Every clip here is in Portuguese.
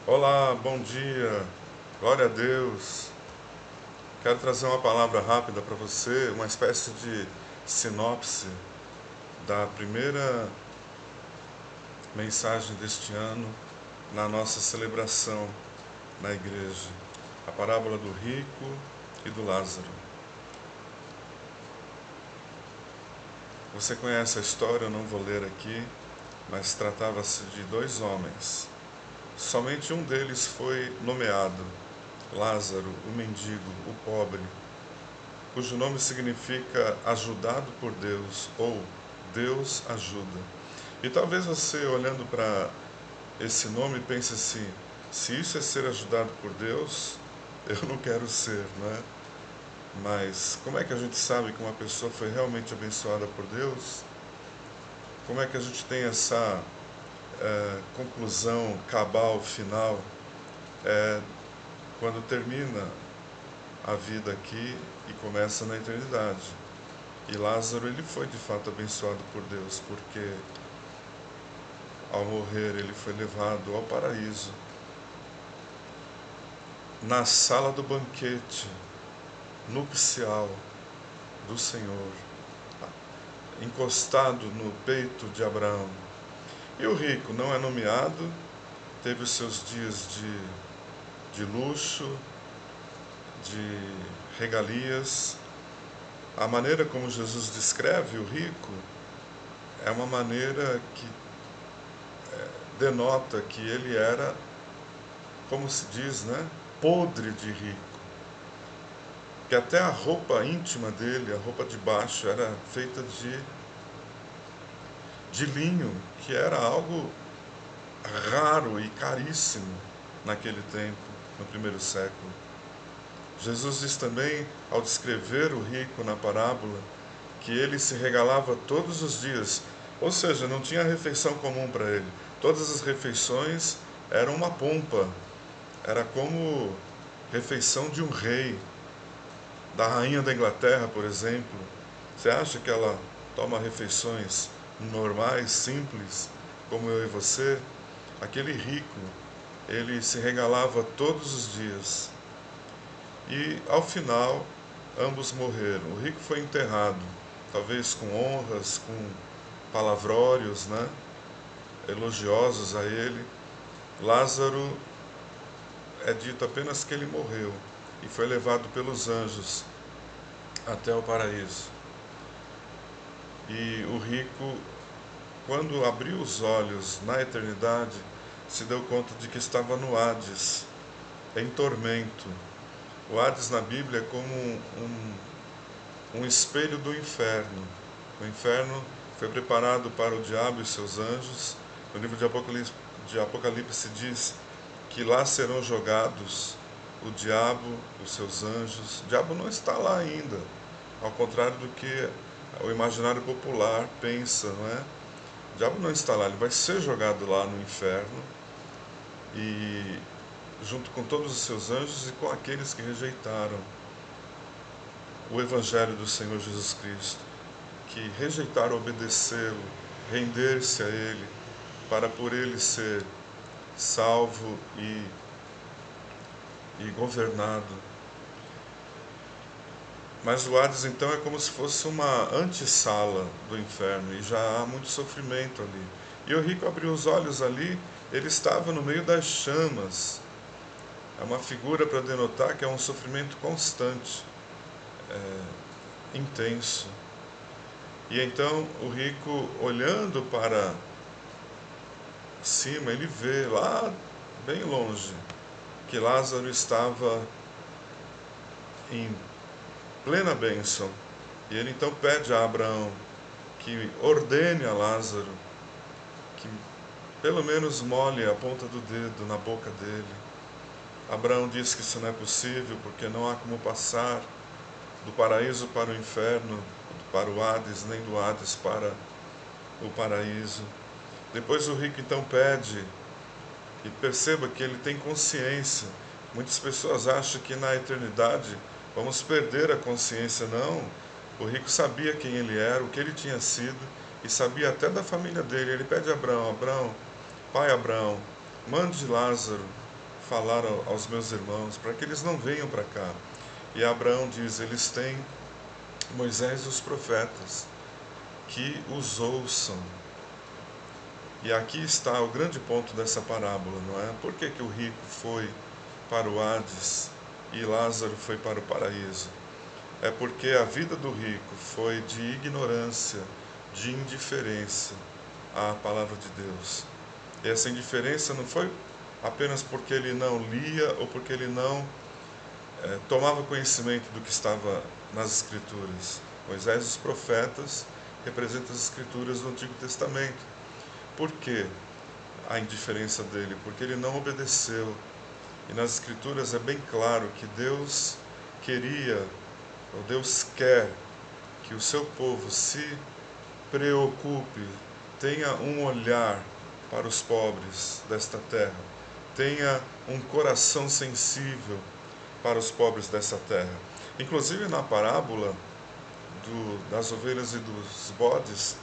Olá, bom dia, glória a Deus. Quero trazer uma palavra rápida para você, uma espécie de sinopse da primeira mensagem deste ano na nossa celebração na igreja, a parábola do rico e do Lázaro. Você conhece a história, eu não vou ler aqui, mas tratava-se de dois homens. Somente um deles foi nomeado, Lázaro, o mendigo, o pobre, cujo nome significa ajudado por Deus ou Deus ajuda. E talvez você, olhando para esse nome, pense assim: se isso é ser ajudado por Deus, eu não quero ser, não é? Mas como é que a gente sabe que uma pessoa foi realmente abençoada por Deus? Como é que a gente tem essa conclusão cabal, final, quando termina a vida aqui e começa na eternidade? E Lázaro, ele foi de fato abençoado por Deus, porque ao morrer ele foi levado ao paraíso, na sala do banquete nupcial do Senhor, encostado no peito de Abraão. E o rico não é nomeado, teve os seus dias de luxo, de regalias. A maneira como Jesus descreve o rico é uma maneira que denota que ele era, como se diz, né, podre de rico. Que até a roupa íntima dele, a roupa de baixo, era feita de linho, que era algo raro e caríssimo naquele tempo, no primeiro século. Jesus diz também, ao descrever o rico na parábola, que ele se regalava todos os dias, ou seja, não tinha refeição comum para ele. Todas as refeições eram uma pompa, era como refeição de um rei, da rainha da Inglaterra, por exemplo. Você acha que ela toma refeições normais, simples, como eu e você? Aquele rico, ele se regalava todos os dias. E ao final, ambos morreram. O rico foi enterrado, talvez com honras, com palavrórios, né, elogiosos a ele. Lázaro, é dito apenas que ele morreu e foi levado pelos anjos até o paraíso. E o rico, quando abriu os olhos na eternidade, se deu conta de que estava no Hades, em tormento. O Hades na Bíblia é como um espelho do inferno. O inferno foi preparado para o diabo e seus anjos. No livro de Apocalipse diz que lá serão jogados o diabo, os seus anjos. O diabo não está lá ainda, ao contrário do que o imaginário popular pensa, não é? O diabo não está lá, ele vai ser jogado lá no inferno, e junto com todos os seus anjos e com aqueles que rejeitaram o Evangelho do Senhor Jesus Cristo, que rejeitaram obedecê-lo, render-se a Ele, para por Ele ser salvo e governado. Mas o Hades então é como se fosse uma antessala do inferno, e já há muito sofrimento ali. E o rico abriu os olhos ali, ele estava no meio das chamas. É uma figura para denotar que é um sofrimento constante, intenso. E então o rico, olhando para cima, ele vê lá bem longe que Lázaro estava em plena bênção. E ele então pede a Abraão que ordene a Lázaro que pelo menos molhe a ponta do dedo na boca dele. Abraão diz que isso não é possível, porque não há como passar do paraíso para o inferno, para o Hades, nem do Hades para o paraíso. Depois o rico então pede, e perceba que ele tem consciência. Muitas pessoas acham que na eternidade vamos perder a consciência. Não, o rico sabia quem ele era, o que ele tinha sido, e sabia até da família dele. Ele pede a Abraão: Abraão, pai Abraão, mande Lázaro falar aos meus irmãos, para que eles não venham para cá. E Abraão diz, eles têm Moisés e os profetas, que os ouçam. E aqui está o grande ponto dessa parábola, não é? Por que que o rico foi para o Hades e Lázaro foi para o paraíso? É porque a vida do rico foi de ignorância, de indiferença à palavra de Deus. E essa indiferença não foi apenas porque ele não lia ou porque ele não tomava conhecimento do que estava nas Escrituras. Moisés e os profetas representam as Escrituras do Antigo Testamento. Por que a indiferença dele? Porque ele não obedeceu. E nas Escrituras é bem claro que Deus queria, ou Deus quer, que o seu povo se preocupe, tenha um olhar para os pobres desta terra, tenha um coração sensível para os pobres dessa terra. Inclusive na parábola das ovelhas e dos bodes,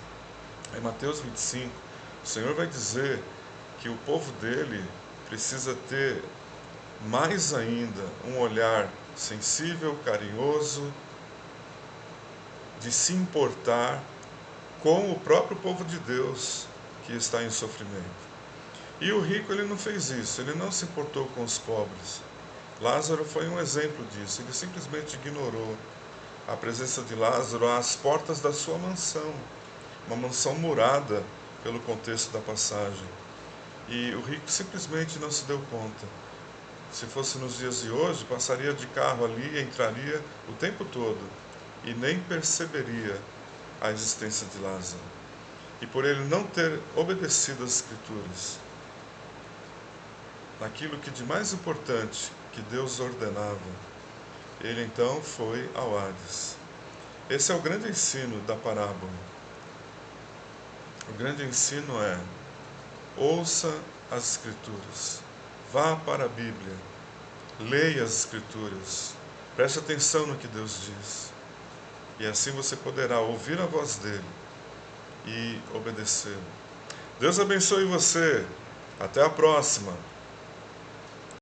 em Mateus 25, o Senhor vai dizer que o povo dele precisa ter mais ainda um olhar sensível, carinhoso, de se importar com o próprio povo de Deus que está em sofrimento. E o rico, ele não fez isso, ele não se importou com os pobres. Lázaro foi um exemplo disso, ele simplesmente ignorou a presença de Lázaro às portas da sua mansão, uma mansão murada pelo contexto da passagem. E o rico simplesmente não se deu conta. Se fosse nos dias de hoje, passaria de carro ali, entraria o tempo todo e nem perceberia a existência de Lázaro. E por ele não ter obedecido às Escrituras, naquilo que de mais importante que Deus ordenava, ele então foi ao Hades. Esse é o grande ensino da parábola. O grande ensino é: ouça as Escrituras, vá para a Bíblia, leia as Escrituras, preste atenção no que Deus diz. E assim você poderá ouvir a voz dele e obedecê-lo. Deus abençoe você. Até a próxima.